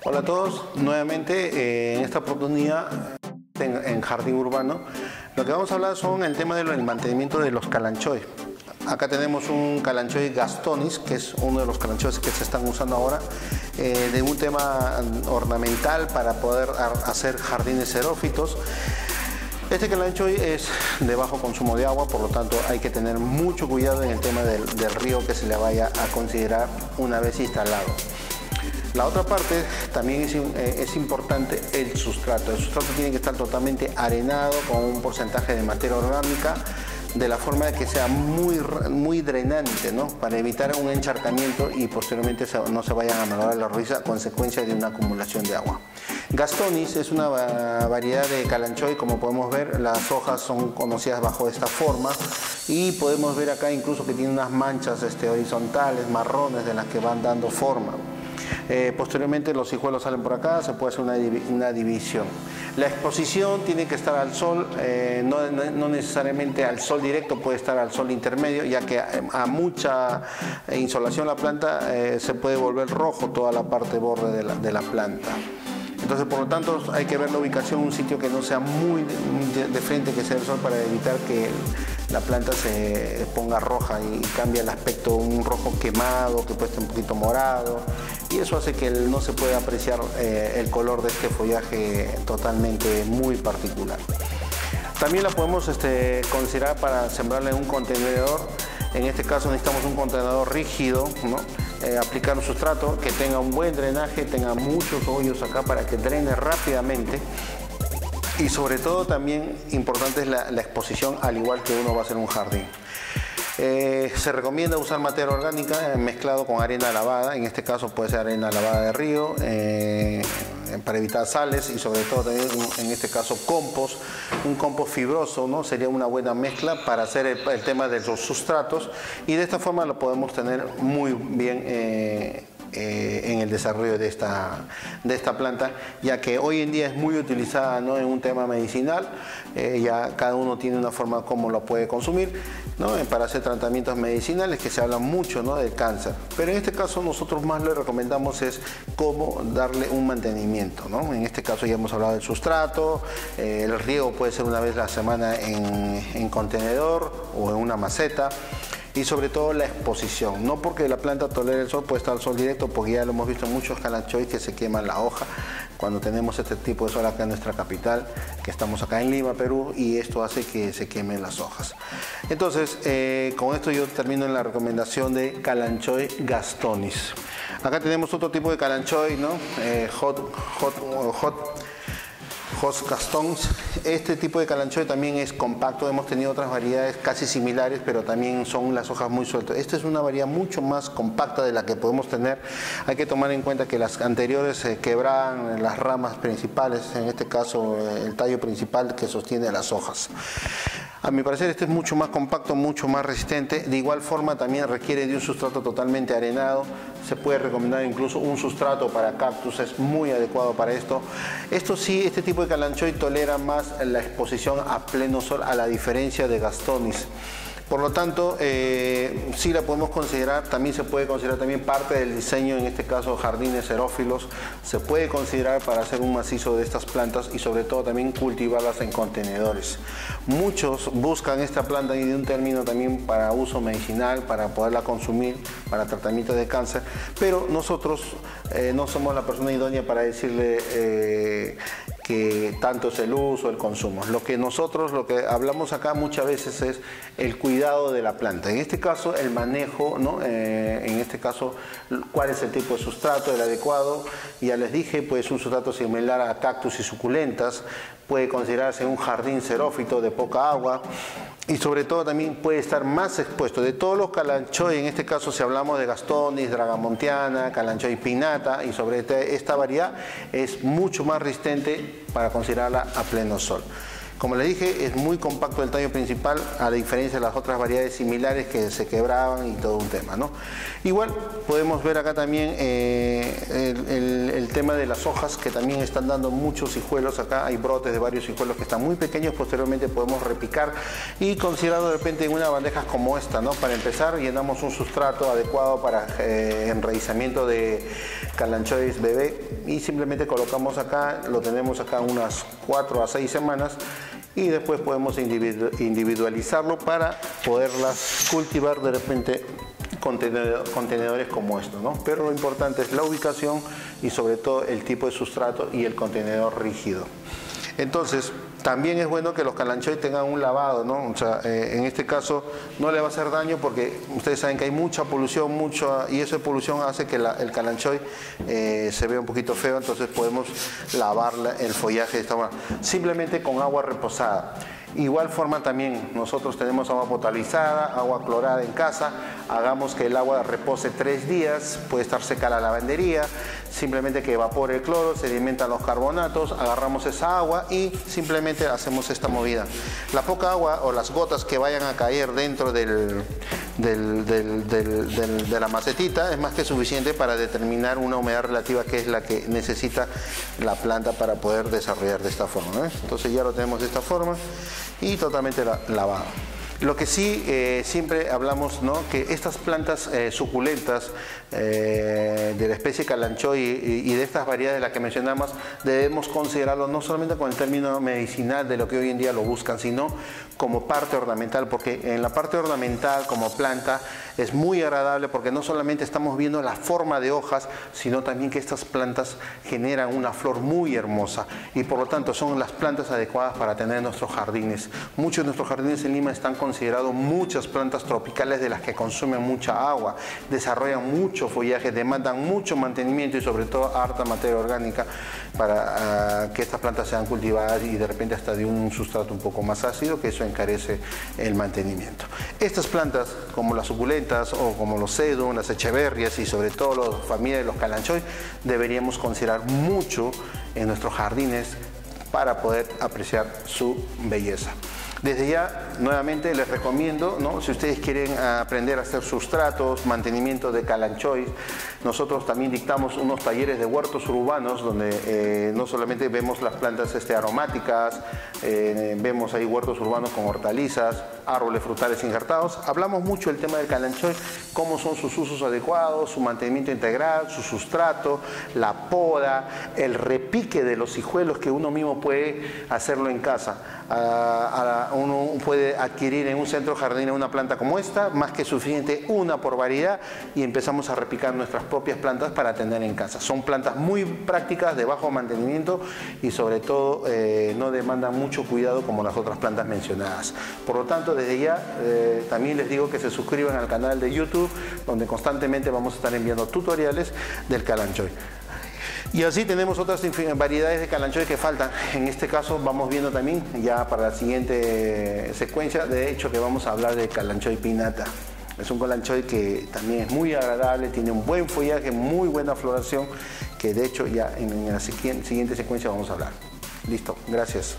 Hola a todos, nuevamente en esta oportunidad en Jardín Urbano lo que vamos a hablar son el tema del mantenimiento de los calanchoes. Acá tenemos un calanchoe Gastonis, que es uno de los calanchoes que se están usando ahora, de un tema ornamental para poder hacer jardines xerófitos. Este calanchoe es de bajo consumo de agua, por lo tanto hay que tener mucho cuidado en el tema del río que se le vaya a considerar una vez instalado. La otra parte también es importante el sustrato. El sustrato tiene que estar totalmente arenado con un porcentaje de materia orgánica, de la forma de que sea muy drenante, ¿no? Para evitar un encharcamiento y posteriormente no se vayan a malograr las raíces a consecuencia de una acumulación de agua. Gastonis es una variedad de calanchoe, como podemos ver, las hojas son conocidas bajo esta forma y podemos ver acá incluso que tiene unas manchas horizontales, marrones, de las que van dando forma. Posteriormente los hijuelos salen por acá, se puede hacer una división. La exposición tiene que estar al sol, no necesariamente al sol directo, puede estar al sol intermedio, ya que a mucha insolación la planta se puede volver rojo toda la parte borde de la planta. Entonces, por lo tanto, hay que ver la ubicación en un sitio que no sea muy de frente, que sea el sol, para evitar que la planta se ponga roja y cambie el aspecto, un rojo quemado, que puede estar un poquito morado, y eso hace que no se pueda apreciar el color de este follaje totalmente muy particular. También la podemos considerar para sembrarla en un contenedor. En este caso necesitamos un contenedor rígido, ¿no? Aplicar un sustrato que tenga un buen drenaje, tenga muchos hoyos acá para que drene rápidamente. Y sobre todo también importante es la exposición, al igual que uno va a hacer un jardín. Se recomienda usar materia orgánica mezclado con arena lavada, en este caso puede ser arena lavada de río, para evitar sales, y sobre todo también en este caso compost, un compost fibroso, ¿no? Sería una buena mezcla para hacer el tema de los sustratos, y de esta forma lo podemos tener muy bien en el desarrollo de esta planta, ya que hoy en día es muy utilizada, ¿no? En un tema medicinal. Ya cada uno tiene una forma como lo puede consumir, ¿no? Para hacer tratamientos medicinales, que se habla mucho, ¿no? Del cáncer, pero en este caso nosotros más le recomendamos es cómo darle un mantenimiento, ¿no? En este caso ya hemos hablado del sustrato, el riego puede ser una vez a la semana en contenedor o en una maceta. Y sobre todo la exposición, no porque la planta tolere el sol, puede estar al sol directo, porque ya lo hemos visto en muchos calanchoes que se queman la hoja cuando tenemos este tipo de sol acá en nuestra capital, que estamos acá en Lima, Perú, y esto hace que se quemen las hojas. Entonces, con esto yo termino en la recomendación de calanchoe Gastonis. Acá tenemos otro tipo de calanchoe, ¿no? Hot Gastons. Este tipo de calanchoe también es compacto. Hemos tenido otras variedades casi similares, pero también son las hojas muy sueltas. Esta es una variedad mucho más compacta de la que podemos tener. Hay que tomar en cuenta que las anteriores quebraban las ramas principales, en este caso el tallo principal que sostiene las hojas. A mi parecer este es mucho más compacto, mucho más resistente. De igual forma también requiere de un sustrato totalmente arenado. Se puede recomendar incluso un sustrato para cactus, es muy adecuado para esto. Esto sí, este tipo de calanchoe tolera más la exposición a pleno sol, a la diferencia de Gastonis. Por lo tanto, sí la podemos considerar, también se puede considerar también parte del diseño, en este caso jardines xerófilos, se puede considerar para hacer un macizo de estas plantas y sobre todo también cultivarlas en contenedores. Muchos buscan esta planta y de un término también para uso medicinal, para poderla consumir, para tratamiento de cáncer, pero nosotros no somos la persona idónea para decirle que tanto es el uso, el consumo. Lo que hablamos acá muchas veces es el cuidado de la planta. En este caso, el manejo, ¿no? En este caso, cuál es el tipo de sustrato, el adecuado. Ya les dije, pues un sustrato similar a cactus y suculentas. Puede considerarse un jardín xerófito de poca agua. Y sobre todo también puede estar más expuesto. De todos los calanchoe, en este caso si hablamos de Gastonis, Dragamontiana, calanchoe Pinata, y sobre esta variedad es mucho más resistente para considerarla a pleno sol. Como les dije, es muy compacto el tallo principal, a diferencia de las otras variedades similares que se quebraban y todo un tema, ¿no? Igual podemos ver acá también el tema de las hojas, que también están dando muchos hijuelos. Acá hay brotes de varios hijuelos que están muy pequeños. Posteriormente podemos repicar y considerarlo de repente en una bandeja como esta, ¿no? Para empezar, llenamos un sustrato adecuado para enraizamiento de Kalanchoe bebé y simplemente colocamos acá, lo tenemos acá unas 4 a 6 semanas y después podemos individualizarlo para poderlas cultivar de repente contenedores como estos, ¿no? Pero lo importante es la ubicación y sobre todo el tipo de sustrato y el contenedor rígido. Entonces, también es bueno que los Kalanchoe tengan un lavado, ¿no? O sea, en este caso no le va a hacer daño porque ustedes saben que hay mucha polución, y esa polución hace que el Kalanchoe se vea un poquito feo. Entonces podemos lavar el follaje de esta manera, simplemente con agua reposada. Igual forma también nosotros tenemos agua potabilizada, agua clorada en casa. Hagamos que el agua repose 3 días, puede estar seca la lavandería, simplemente que evapore el cloro, sedimentan los carbonatos, agarramos esa agua y simplemente hacemos esta movida. La poca agua o las gotas que vayan a caer dentro de la macetita es más que suficiente para determinar una humedad relativa, que es la que necesita la planta para poder desarrollar de esta forma, ¿no? Entonces ya lo tenemos de esta forma y totalmente lavado. Lo que sí, siempre hablamos, ¿no?, que estas plantas suculentas de la especie Kalanchoe y de estas variedades de las que mencionamos, debemos considerarlo no solamente con el término medicinal de lo que hoy en día lo buscan, sino como parte ornamental, porque en la parte ornamental como planta es muy agradable, porque no solamente estamos viendo la forma de hojas, sino también que estas plantas generan una flor muy hermosa y por lo tanto son las plantas adecuadas para tener en nuestros jardines. Muchos de nuestros jardines en Lima están considerados muchas plantas tropicales de las que consumen mucha agua, desarrollan mucho follaje, demandan mucho mantenimiento y sobre todo harta materia orgánica para que estas plantas sean cultivadas y de repente hasta de un sustrato un poco más ácido, que eso encarece el mantenimiento. Estas plantas como las suculentas o como los sedum, las echeverrias y sobre todo la familia de los Kalanchoe deberíamos considerar mucho en nuestros jardines para poder apreciar su belleza. Desde ya, nuevamente les recomiendo, ¿no?, si ustedes quieren aprender a hacer sustratos, mantenimiento de Kalanchoe, nosotros también dictamos unos talleres de huertos urbanos donde no solamente vemos las plantas aromáticas, vemos ahí huertos urbanos con hortalizas, árboles frutales injertados. Hablamos mucho del tema del Kalanchoe, cómo son sus usos adecuados, su mantenimiento integral, su sustrato, la poda, el repique de los hijuelos que uno mismo puede hacerlo en casa. Uno puede adquirir en un centro jardín una planta como esta, más que suficiente, una por variedad, y empezamos a repicar nuestras propias plantas para tener en casa. Son plantas muy prácticas, de bajo mantenimiento y sobre todo no demandan mucho cuidado como las otras plantas mencionadas. Por lo tanto, desde ya también les digo que se suscriban al canal de YouTube, donde constantemente vamos a estar enviando tutoriales del Kalanchoe. Y así tenemos otras variedades de Kalanchoe que faltan. En este caso vamos viendo también ya para la siguiente secuencia, de hecho, que vamos a hablar de Kalanchoe pinnata. Es un Kalanchoe que también es muy agradable, tiene un buen follaje, muy buena floración, que de hecho ya en la siguiente secuencia vamos a hablar. Listo, gracias.